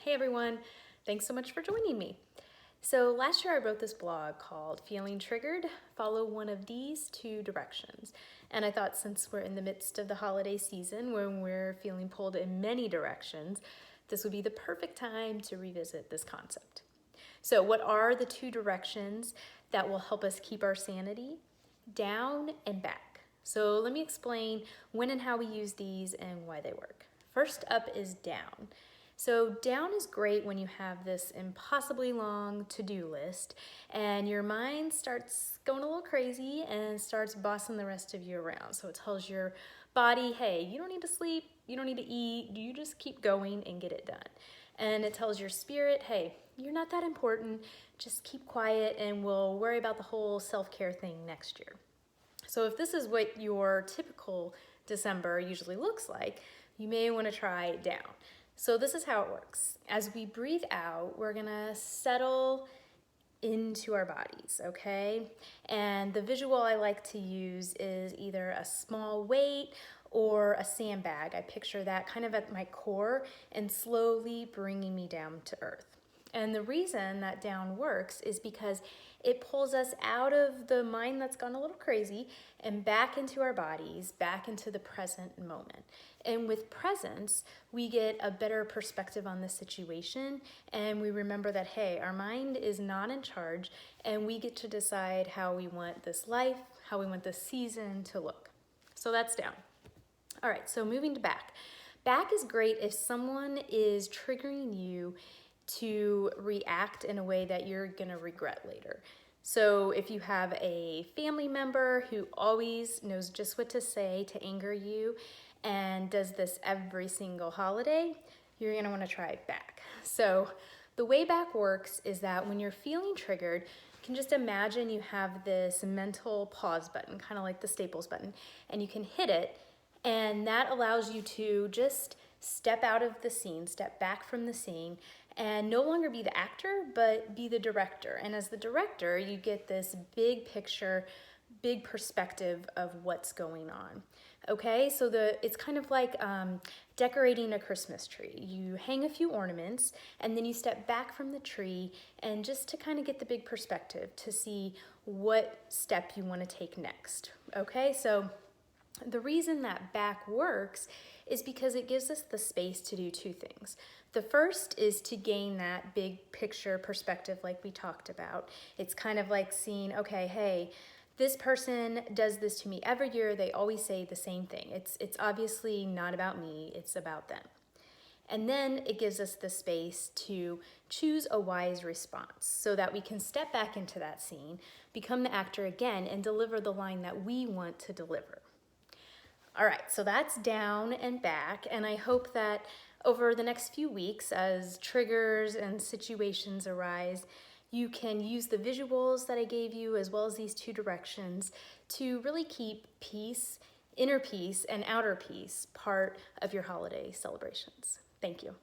Hey everyone, thanks so much for joining me. So last year I wrote this blog called Feeling Triggered, Follow One of These Two Directions. And I thought since we're in the midst of the holiday season when we're feeling pulled in many directions, this would be the perfect time to revisit this concept. So what are the two directions that will help us keep our sanity? Down and back. So let me explain when and how we use these and why they work. First up is down. So down is great when you have this impossibly long to-do list and your mind starts going a little crazy and starts bossing the rest of you around. So it tells your body, hey, you don't need to sleep, you don't need to eat, you just keep going and get it done. And it tells your spirit, hey, you're not that important, just keep quiet and we'll worry about the whole self-care thing next year. So if this is what your typical December usually looks like, you may want to try down. So this is how it works. As we breathe out, we're gonna settle into our bodies, okay? And the visual I like to use is either a small weight or a sandbag. I picture that kind of at my core and slowly bringing me down to earth. And the reason that down works is because it pulls us out of the mind that's gone a little crazy and back into our bodies, back into the present moment. And with presence, we get a better perspective on the situation and we remember that, hey, our mind is not in charge and we get to decide how we want this life, how we want this season to look. So that's down. All right, so moving to back. Back is great if someone is triggering you to react in a way that you're gonna regret later. So if you have a family member who always knows just what to say to anger you and does this every single holiday, you're gonna wanna try back. So the way back works is that when you're feeling triggered, you can just imagine you have this mental pause button, kind of like the Staples button, and you can hit it, and that allows you to just step out of the scene, step back from the scene, and no longer be the actor, but be the director. And as the director, you get this big picture, big perspective of what's going on. Okay, so it's kind of like decorating a Christmas tree. You hang a few ornaments and then you step back from the tree and just to kind of get the big perspective to see what step you want to take next. Okay, so the reason that back works is because it gives us the space to do two things. The first is to gain that big picture perspective like we talked about. It's kind of like seeing, okay, hey, this person does this to me every year. They always say the same thing. It's obviously not about me, it's about them. And then it gives us the space to choose a wise response so that we can step back into that scene, become the actor again, and deliver the line that we want to deliver. All right, so that's down and back, and I hope that over the next few weeks, as triggers and situations arise, you can use the visuals that I gave you as well as these two directions to really keep peace, inner peace, and outer peace part of your holiday celebrations. Thank you.